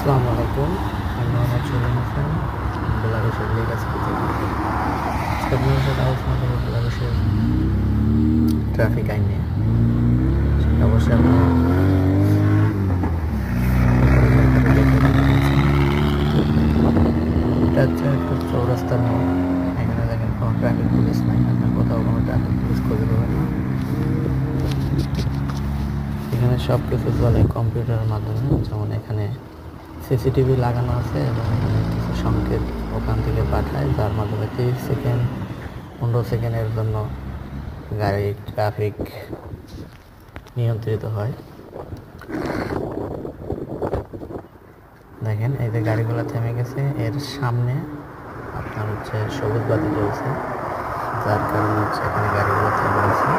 আসসালামু আলাইকুম। আমি মোহাম্মদ শরীফ হোসেন, বেলারুশের লিগাসি থেকে। আজকে আপনাদের সাথে আলোচনা করব বেলারুশের ট্রাফিক আইন নিয়ে। সেটা অবশ্যই আপনারা এটা হচ্ছে একটা চৌরাস্তার মোড়। এখানে দেখেন কোনো ট্রাফিক পুলিশ নাই, আপনার কোথাও কোনো ট্রাফিক পুলিশ খুঁজে পাবেন না। এখানে সব কিছু চলে কম্পিউটারের মাধ্যমে, যেমন এখানে সিসিটিভি লাগানো আছে এবং এখানে কিছু সংকেত ওখান থেকে পাঠায়, যার মাধ্যমে 30 সেকেন্ড 15 সেকেন্ডের জন্য গাড়ির ট্রাফিক নিয়ন্ত্রিত হয়। দেখেন এই যে গাড়িগুলো থেমে গেছে, এর সামনে আপনার হচ্ছে সবুজ বাতি জ্বলছে, যার কারণে হচ্ছে এখানে গাড়িগুলো থেমে গেছে।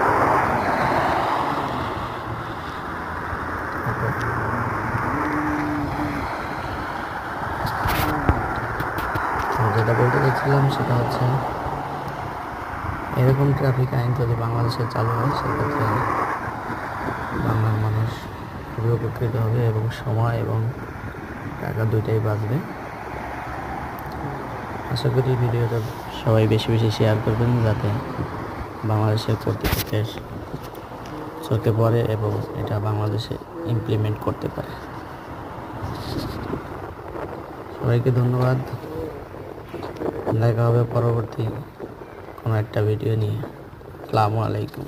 যেটা বলতে চাচ্ছিলাম সেটা হচ্ছে এরকম ট্রাফিক আইন যদি বাংলাদেশে চালু হয় সেক্ষেত্রে বাংলার মানুষ খুবই উপকৃত হবে এবং সময় এবং টাকা দুইটাই বাঁচবে। আশা করি ভিডিওটা সবাই বেশি বেশি শেয়ার করবেন, যাতে বাংলাদেশের কর্তৃপক্ষের চোখে পড়ে এবং এটা বাংলাদেশে ইমপ্লিমেন্ট করতে পারে। সবাইকে ধন্যবাদ। দেখা হবে পরবর্তী কোনো একটা ভিডিও নিয়ে। আসসালামু আলাইকুম।